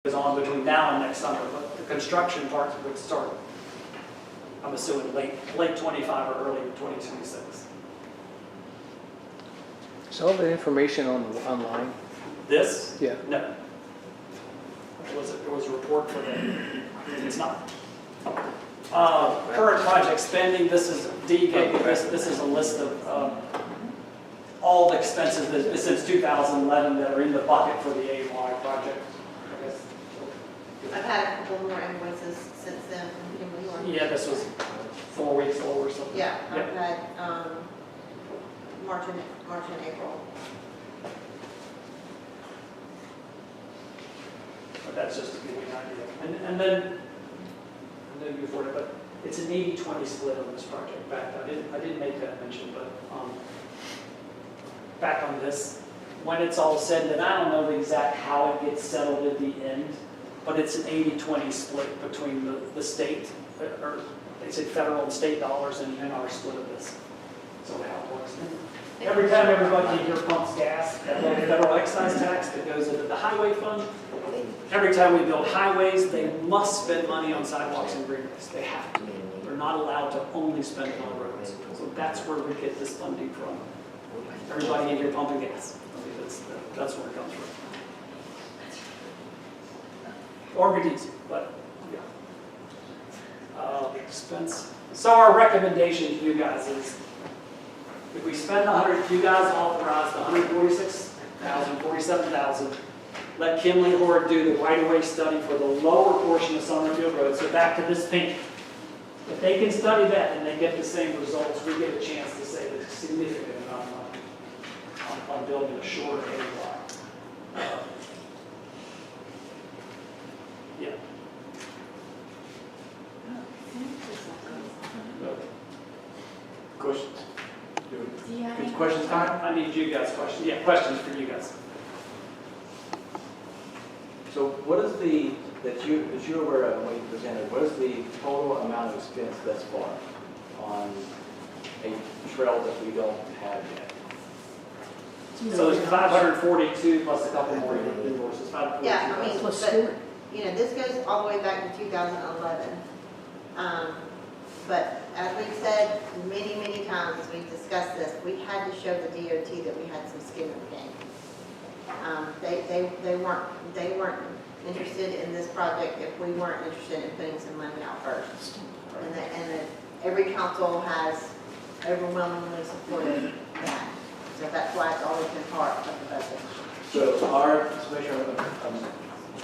goes on between now and next summer, but the construction part would start, I'm assuming, late 25 or early 2026. Is all the information online? This? Yeah. No. It was a report for the, it's not. Current project spending, this is, D gave me this is a list of all the expenses that, since 2011 that are in the bucket for the AY project. I guess. I've had a couple more invoices since then from Kimberly. Yeah, this was 4 weeks old or something. Yeah, I've had March and April. But that's just to give you an idea. And then, I know you've heard it, but it's an 80-20 split on this project. Back, I didn't make that mention, but back on this, when it's all said, and I don't know exact how it gets settled at the end, but it's an 80-20 split between the state, or they said federal and state dollars, and our split of this. So how it works. Every time everybody here pumps gas, that little federal excise tax that goes into the highway fund, every time we build highways, they must spend money on sidewalks and greenways. They have to. They're not allowed to only spend it on roads. So that's where we get this funding from. Everybody in here pumping gas. I mean, that's where it comes from. Or good diesel, but yeah. Expense. So our recommendation to you guys is, if we spend 100, you guys authorized 146,000, 47,000. Let Kimley Horde do the right-of-way study for the lower portion of Summerfield Road. So back to this pink. If they can study that and they get the same results, we get a chance to save a significant amount of money on building a shorter AY. Yeah. Questions? Do you have It's questions time? I need you guys' questions. Yeah, questions for you guys. So what is the, that you're aware of when you presented, what is the total amount of expense thus far on a trail that we don't have yet? So there's 542 plus a couple more invoices. Yeah, I mean, Plus but, four. you know, this goes all the way back to 2011. But as we've said many, many times as we've discussed this, we had to show the DOT that we had some skin in the game. They weren't interested in this project if we weren't interested in putting some money out first. And every council has overwhelmingly supported that. So that's why it's always been part of the budget. So our, just make sure I'm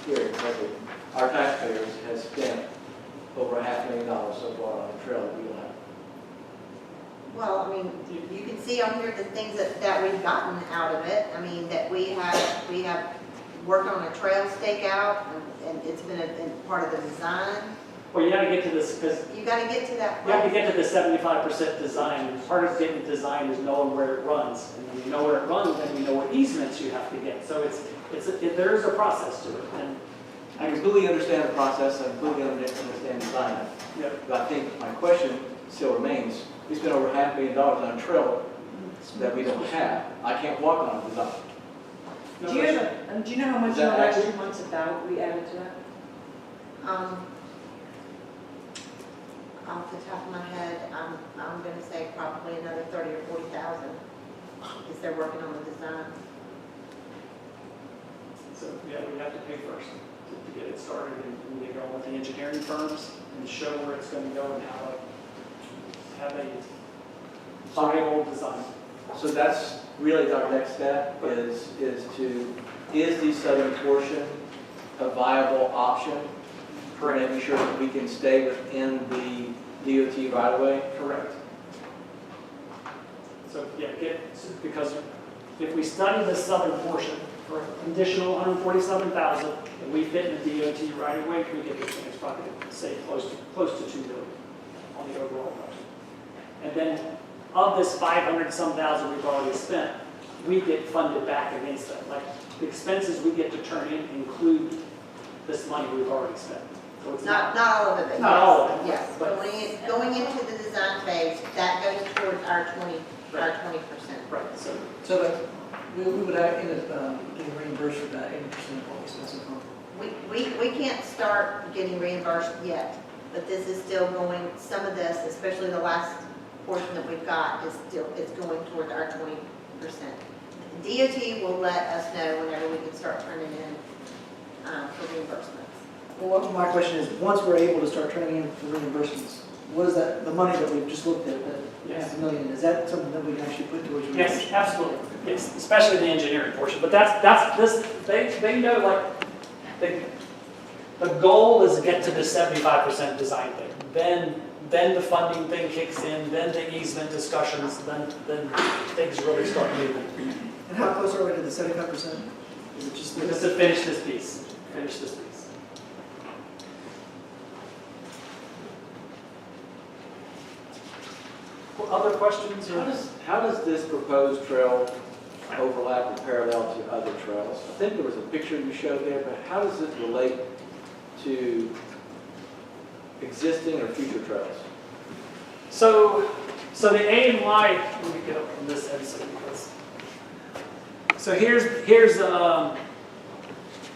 hearing correctly, our taxpayers has spent over $500,000 so far on a trail that we don't have. Well, I mean, you can see on here the things that we've gotten out of it. I mean, that we have worked on a trail stakeout, and it's been a part of the design. Well, you got to get to this because You got to get to that you have to point. get to the 75% design. And part of getting design is knowing where it runs. And when you know where it runs, then you know what easements you have to get. So there is a process to it. And I completely understand the process, I completely understand design. yeah. But I think my question still remains, we spent over $500,000 on a trail that we don't have. I can't walk on a design. No Do you question. do you know how much Is that our last accurate? 2 months of ballot we added to that? Off the top of my head, I'm going to say probably another 30 or 40,000 because they're working on the design. So yeah, we have to pay first to get it started and get going with the engineering firms and show where it's going to go and have a viable design. So that's really our next step is the southern portion a viable option? For making sure that we can stay within the DOT right of way? Correct. So yeah, because if we study the southern portion for an additional 147,000, and we fit in the DOT right away, we get this thing, it's probably going to say close to 2 million on the overall budget. And then of this 500-some thousand we've already spent, we get funded back against that. Like the expenses we get to turn in include this money we've already spent. So it's Not all of it, but Not yes. all of it, Yes, but- going into the design phase, that goes towards our 20%. right. So So that we would get reimbursed for about 80% of what we spent so far. we can't start getting reimbursed yet, but this is still going, some of this, especially the last portion that we've got, is going toward our 20%. DOT will let us know whenever we can start turning in for reimbursements. Well, my question is, once we're able to start turning in for reimbursements, what is that, the money that we've just looked at, that Yes. half a million, is that something that we can actually put towards reimbursement? Yes, absolutely, yes, especially the engineering portion, but they know, like, the goal is to get to the 75% design thing. Then the funding thing kicks in, then the easement discussions, then things really start moving. And how close are we to the 75%? Is it just? Just to finish this piece. Well, other questions? Or? How does this proposed trail overlap or parallel to other trails? I think there was a picture you showed there, but how does it relate to existing or future trails? So the A and Y, let me get up from this end so here's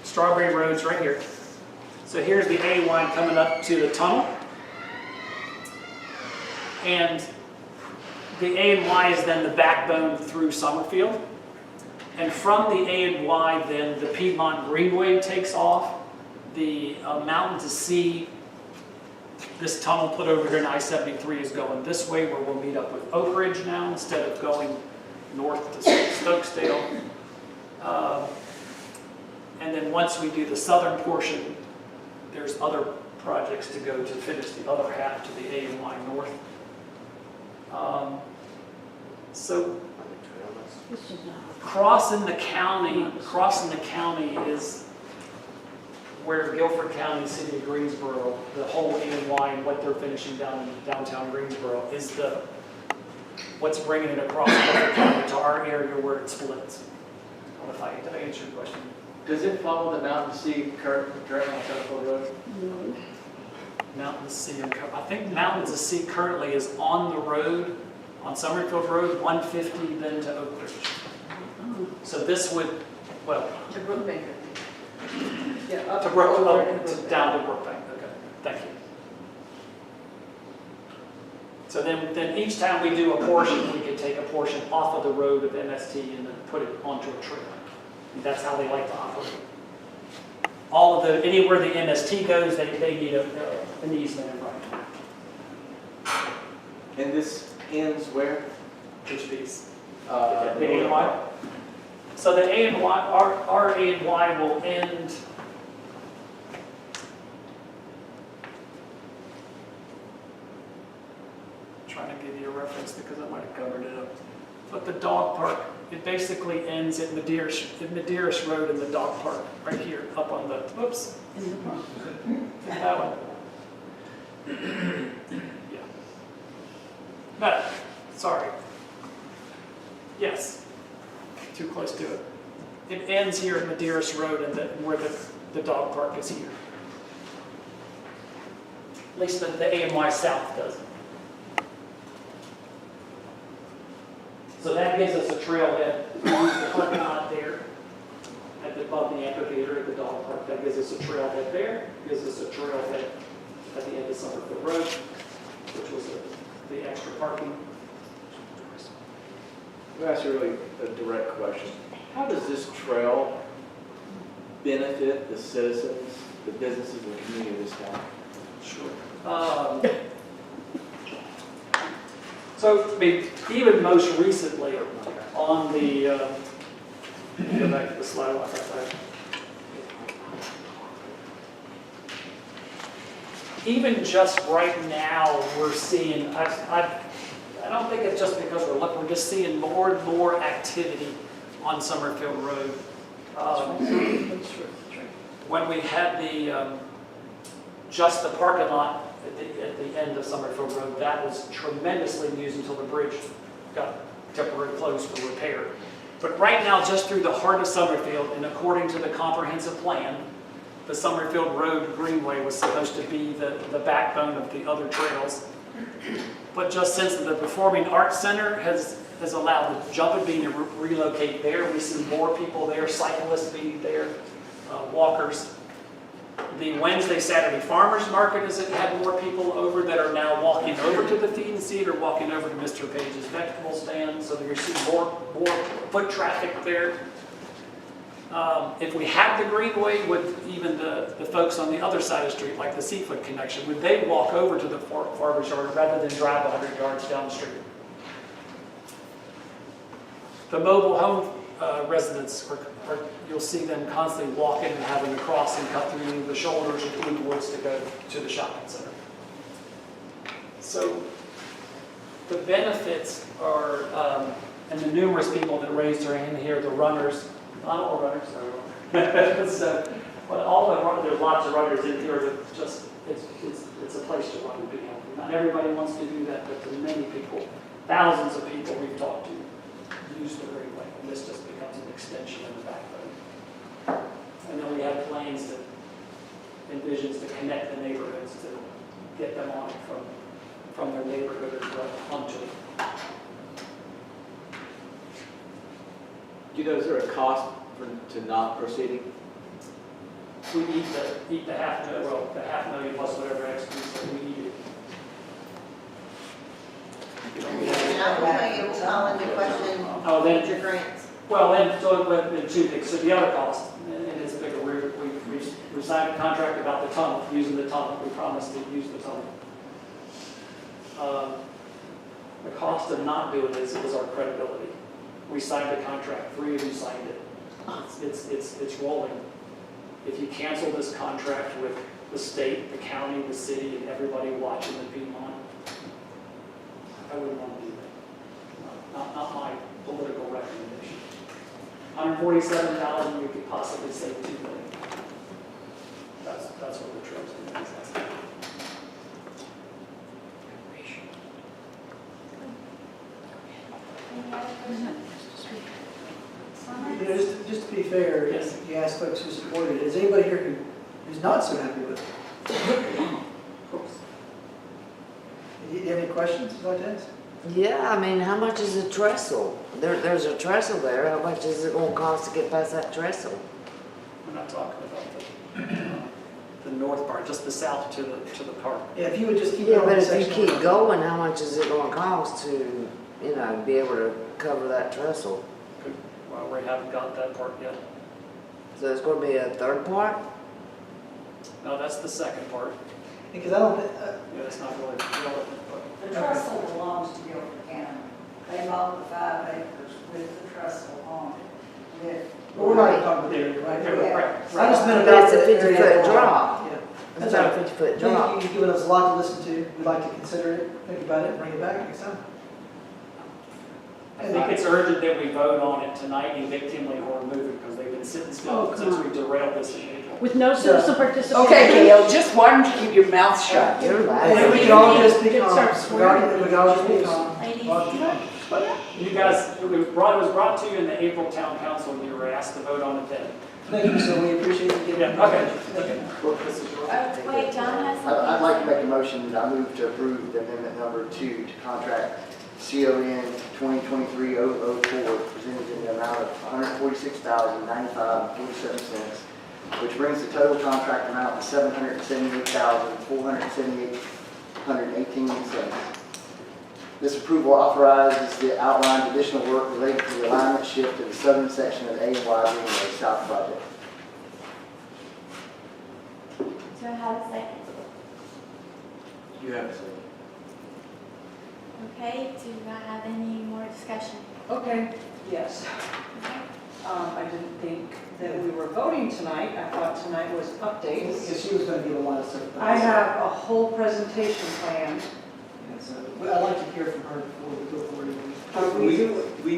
Strawberry Road's right here. So here's the A line coming up to the tunnel. And the A and Y is then the backbone through Summerfield. And from the A and Y, then the Piedmont Greenway takes off. The Mountain to Sea, this tunnel put over here in I-73 is going this way, where we'll meet up with Oak Ridge now instead of going north to Stokesdale. And then once we do the southern portion, there's other projects to go to finish the other half to the A and Y north. So crossing the county is where Guilford County, City of Greensboro, the whole A and Y and what they're finishing down in downtown Greensboro is what's bringing it across Guilford County to our area where it splits. Did I answer your question? Does it follow the Mountain Sea current on Summerfield Road? Mountain to Sea, I think Mountain to Sea currently is on the road, on Summerfield Road, 150, then to Oak Ridge. So this would, well, To Brookbank. Yeah, up to down to Brookbank, okay, thank you. So then each time we do a portion, we can take a portion off of the road of MST and then put it onto a trail. And that's how they like to operate. Anywhere the MST goes, they need an easement and right. And this ends where? Which piece? The The A and Y. So the A and Y, our A and Y will end. Trying to give you a reference because I might have covered it up. But the dog park, it basically ends at Medeiros Road in the dog park, right here, up on the, whoops. That one. Yeah. No, sorry. Yes, too close to it. It ends here at Medeiros Road and where the dog park is here. At least the AMY South does. So that gives us a trailhead, the parking lot there, above the amphitheater at the dog park. That gives us a trailhead there, gives us a trailhead at the end of Summerfield Road, which was the extra parking. I'm going to ask you really a direct question. How does this trail benefit the citizens, the businesses, and the community of this town? Sure. So, I mean, even most recently on the, go back to the slide one more time. Even just right now, we're seeing, I don't think it's just because we're just seeing more and more activity on Summerfield Road. When we had just the parking lot at the end of Summerfield Road, that was tremendously used until the bridge got temporarily closed for repair. But right now, just through the heart of Summerfield, and according to the comprehensive plan, the Summerfield Road Greenway was supposed to be the backbone of the other trails. But just since the Performing Arts Center has allowed the Jumpin' Bean to relocate there, we see more people there, cyclists being there, walkers. the Wednesday, Saturday farmers market has had more people over that are now walking over to the feed and seed or walking over to Mr. Page's vegetable stand. So you're seeing more foot traffic there. If we had the greenway, would even the folks on the other side of the street, like the Seafood Connection, would they walk over to the farmer's yard rather than drive 100 yards down the street? The mobile home residents, you'll see them constantly walking and having to cross and cut through the shoulders or through the woods to go to the shopping center. So the benefits are, and the numerous people that raised their hand here, the runners, not all runners, so, but there's lots of runners in here that just, it's a place to run and be healthy. Not everybody wants to do that, but to many people, thousands of people we've talked to use the greenway, and this just becomes an extension of the backbone. And then we have plans that envisions to connect the neighborhoods to get them on it from their neighborhood as well onto it. Do you know, is there a cost to not proceeding? We eat the $500,000 plus whatever extras that we needed. And I will tell you, we'll call into question Oh, then, future grants. well, then, so it went in two things. So the other cost, and it's bigger, we signed a contract about the tunnel, using the tunnel. We promised to use the tunnel. The cost of not doing this is our credibility. We signed a contract, 3 of you signed it. It's rolling. If you cancel this contract with the state, the county, the city, and everybody watching the Piedmont, I wouldn't want to do that. Not my political recommendation. 147,000, we could possibly save $2 million. That's what the trail's doing. Any other questions? You know, just to be fair, Yes. you asked folks who supported it, is anybody here who's not so happy with it? Do you have any questions you'd like to ask? Yeah, I mean, how much is a trestle? There's a trestle there. How much is it gonna cost to get past that trestle? We're not talking about the north part, just the south to the park. Yeah, if you would just keep it Yeah, on but the if you section. keep going, how much is it gonna cost to, be able to cover that trestle? Well, we haven't got that part yet. So there's gonna be a third part? No, that's the second part. Because I don't think, Yeah, that's not really relevant, but The trestle belongs to Guilford County. They bought the 5 acres with the trestle on it. but we're not talking about the area, right? Yeah. I just meant But about it's a the area 50-foot overall. drop. Yeah. It's That's about all a right. 50-foot drop. You've given us a lot to listen to. We'd like to consider it, think about it, bring it back next time. I think it's urgent that we vote on it tonight and get Kimley Horn moving, because they've been sitting still since we derailed this in April. With no citizen participation. Okay, Gail, just why don't you keep your mouth shut? You're And right. we can all just be Get calm. started We swearing. can all just be calm. Ladies, You guys, it was brought to you in the April town council, and you were asked to vote on it then. Thank you, so we appreciate you getting. Yeah, okay. This is yours. wait, John has something. I'd like to make a motion that I move to approve the amendment number 2 to contract CON 2023-004 presented in the amount of $146,095.47, which brings the total contract amount to $778,478.18. This approval authorizes the outlined additional work related to the alignment shift of the southern section of the A and Y Greenway South project. Do I have a second? You have a second. Okay, do I have any more discussion? Okay, yes. Okay. I didn't think that we were voting tonight. I thought tonight was updates. Because she was going to give a lot of stuff. I have a whole presentation planned. Yeah, so I'd like to hear from her before we go forward. We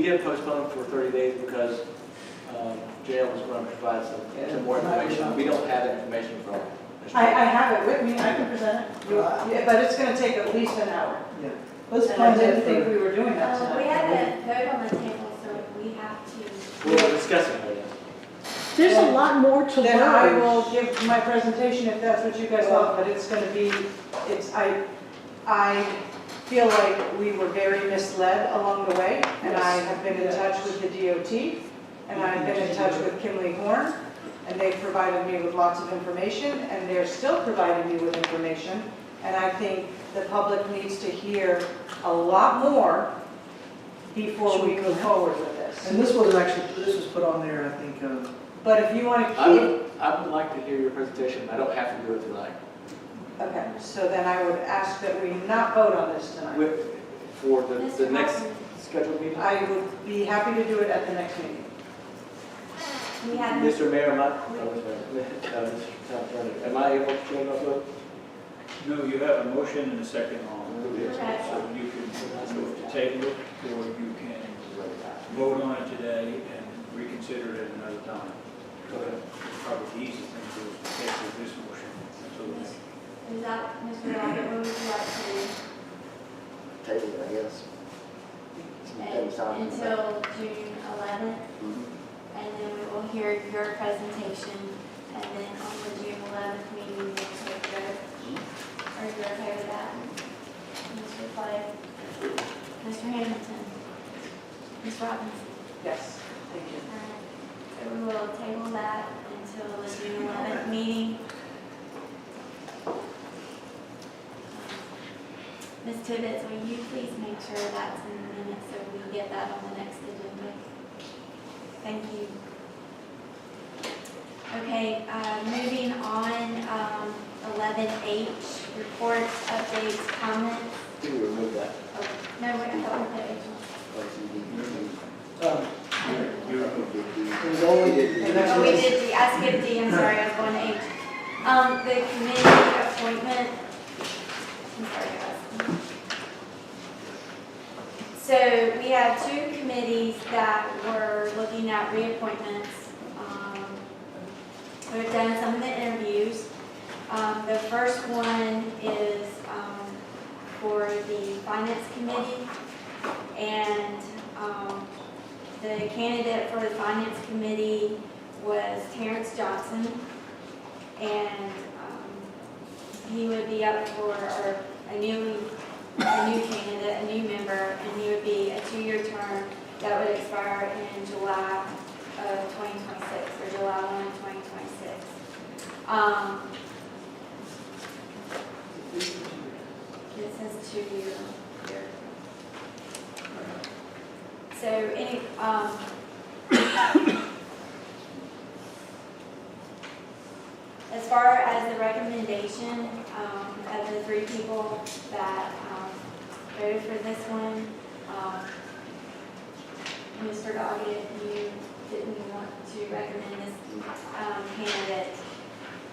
did postpone for 30 days because jail was going to provide some more information. We don't have that information from her. I have it with me, I can present it. Yeah, but it's gonna take at least an hour. Yeah. Let's And I plan didn't it think for, we were doing that We tonight. have a vote on the table, so we have to. We're discussing it. There's a lot more to Then I learn. will give my presentation if that's what you guys want, but it's gonna be, I feel like we were very misled along the way, and I have been in touch with the DOT, and I've been in touch with Kimley Horn, and they've provided me with lots of information, and they're still providing me with information. And I think the public needs to hear a lot more before we move forward with this. And this was actually, this was put on there, I think, But if you want to I keep, would like to hear your presentation. I don't have to do it tonight. okay, so then I would ask that we not vote on this tonight. For the Mr. next Hoffman, scheduled meeting? I would be happy to do it at the next meeting. we have, Mr. Mayor, am I able to change my vote? No, you have a motion and a second on this, Correct. so you can move to table it, or you can vote on it today and reconsider it at another time. Probably the easiest thing to do is to table this motion until the next. is that, Mr. Rocket, what would you like to do? Table it, I guess. And Sometime. until June 11th, Mhm. and then we will hear your presentation, and then on the June 11th meeting, we'll take the vote. Are you okay with that? Mr. Clay? Mr. Hamilton? Ms. Robinson? Yes, thank you. Alright, so we will table that until the June 11th meeting. Ms. Tibbetts, will you please make sure that's in the minutes so we get that on the next agenda? Thank you. Okay, moving on, 11H, reports, updates, comments. Can we remove that? Oh, no, wait, I thought we did H1. it was only, and that's Oh, we what did D, I skipped D, I'm sorry, I was going to H. The committee appointment, I'm sorry, guys. So we have two committees that were looking at reappointments. We've done some of the interviews. The first one is for the finance committee, and the candidate for the finance committee was Terrence Johnson, and he would be up for a new candidate, a new member, and he would be a 2-year term that would expire in July of 2026, or July 1, 2026. It says 2-year here. So, as far as the recommendation of the 3 people that voted for this one, Mr. Doggett, you didn't want to recommend this candidate,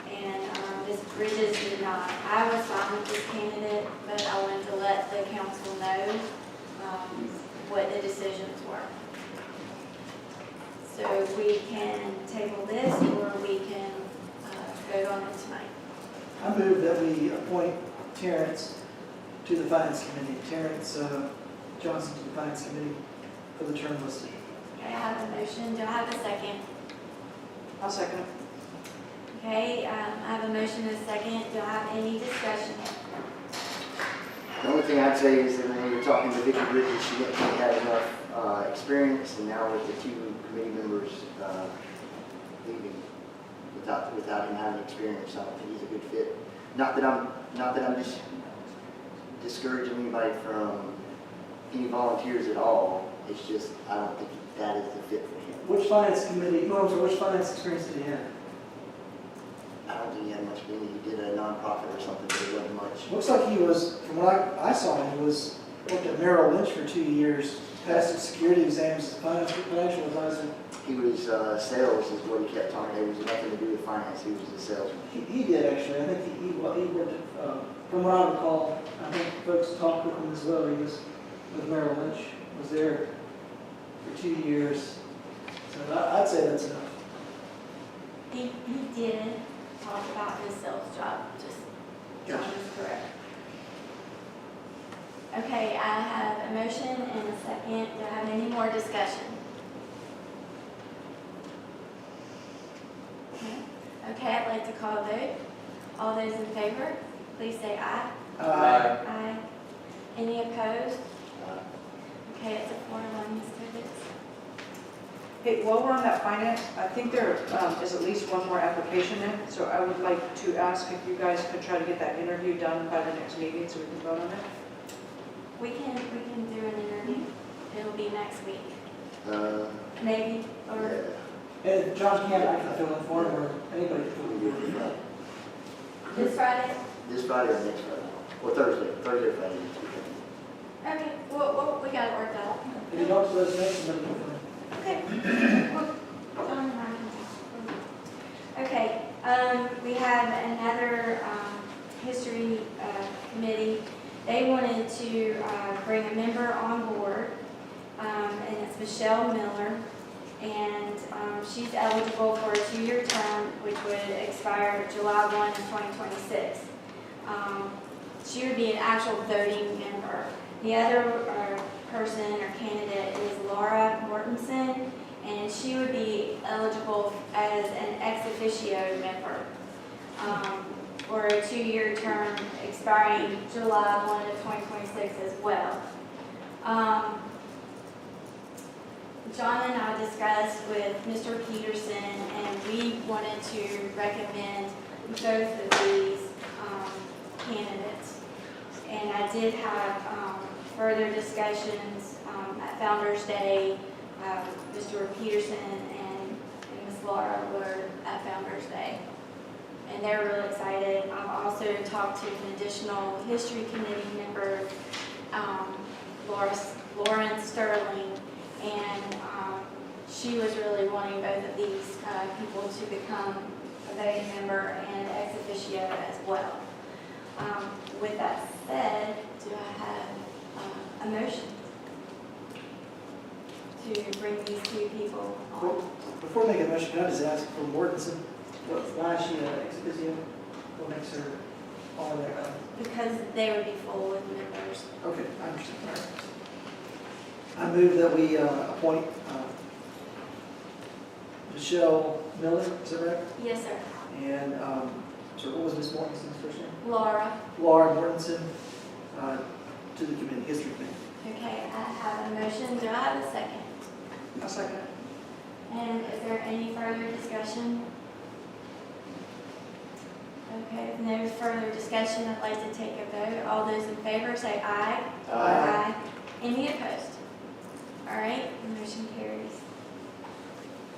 and Ms. Bridges did not. I was fine with this candidate, but I wanted to let the council know what the decisions were. So we can table this, or we can vote on it tonight. I move that we appoint Terrence to the Finance Committee, Terrence Johnson to the Finance Committee for the term listed. Okay, I have a motion. Do I have a second? I'll second it. Okay, I have a motion and a second. Do I have any discussion? The only thing I'd say is that when we were talking to Vicki Bridges, she didn't think he had enough experience, and now with the 2 committee members leaving without him having experience, I don't think he's a good fit. Not that I'm just discouraging anybody from any volunteers at all. It's just I don't think that is the fit for him. Which Finance Committee, which finance experience did he have? I don't think he had much. Maybe he did a nonprofit or something, but it wasn't much. Looks like he was, from what I saw, he worked at Merrill Lynch for 2 years, passed his security exams as a financial advisor. He was sales is what he kept talking. It was nothing to do with finance. He was a salesman. He did actually. I think he worked, from what I recall, I think folks talked with him as well. He was with Merrill Lynch, was there for 2 years. So I'd say that's enough. He did talk about his sales job, just John is correct. Okay, I have a motion and a second. Do I have any more discussion? Okay, I'd like to call a vote. All those in favor, please say aye. Aye. Any opposed? Okay, it's a 4-1, Ms. Tibbetts. Hey, while we're on that finance, I think there is at least one more application in, so I would like to ask if you guys could try to get that interview done by the next meeting so we can vote on it. We can do an interview. It'll be next week, maybe, or, Yeah. And John can't, I can fill in for him, or anybody can fill in for him. this Friday? This Friday or next Friday? Or Thursday or Friday. Okay, well, we got it worked out. If you don't, let us know, somebody can fill in. Okay. Well, John and I can talk. Okay, we have another history committee. They wanted to bring a member on board, and it's Michelle Miller. And she's eligible for a 2-year term, which would expire July 1 of 2026. She would be an actual voting member. The other person or candidate is Laura Mortensen, and she would be eligible as an ex officio member for a 2-year term expiring July 1 of 2026 as well. John and I discussed with Mr. Peterson, and we wanted to recommend both of these candidates. And I did have further discussions at Founders Day. Mr. Peterson and Ms. Laura were at Founders Day, and they're really excited. I've also talked to an additional history committee member, Lauren Sterling, and she was really wanting both of these people to become a voting member and ex officio as well. With that said, do I have a motion to bring these two people on? Before we make a motion, can I just ask for Mortensen, why is she an ex officio? What makes her all that? Because they would be full with members. Okay, I understand. All right. I move that we appoint Michelle Miller, is that right? Yes, sir. And, so what was Ms. Mortensen's first name? Laura. Laura Mortensen to the committee, history committee. Okay, I have a motion. Do I have a second? I'll second it. And is there any further discussion? Okay, if no further discussion, I'd like to take a vote. All those in favor say aye. Aye. Any opposed? All right, the motion carries.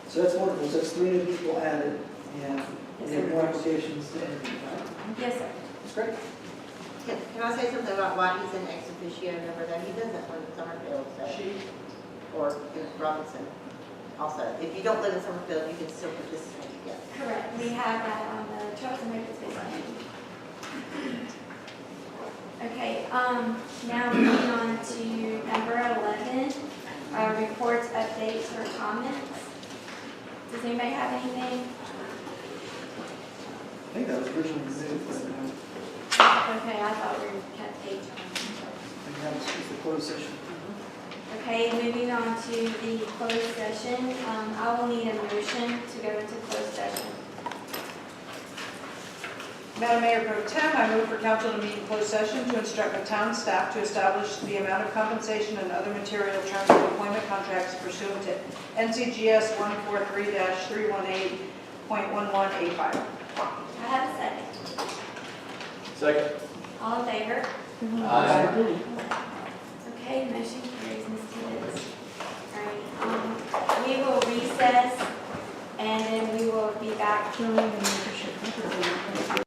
So that's wonderful, so that's 3 new people added, and we have more applications to interview, right? Yes, sir. That's great. Can I say something about why he's an ex officio member, though? He doesn't live in Summerfield, so, or in Robinson also. If you don't live in Summerfield, you can still participate, yes. Correct. We have that on the Trails and Open Space plan. Okay, now moving on to number 11, reports, updates, or comments. Does anybody have anything? I think that was originally removed, but Okay, I thought we kept H on. I think that was just the closed session. Okay, moving on to the closed session. I will need a motion to go into closed session. Madam Mayor Pro Tem, I move for council to meet in closed session to instruct the town staff to establish the amount of compensation and other material terms of employment contracts pursuant to NCGS 143-318.1185. I have a second. Second. All in favor? Aye. Okay, motion carries, Ms. Tibbetts. All right, we will recess, and then we will be back. Join the membership.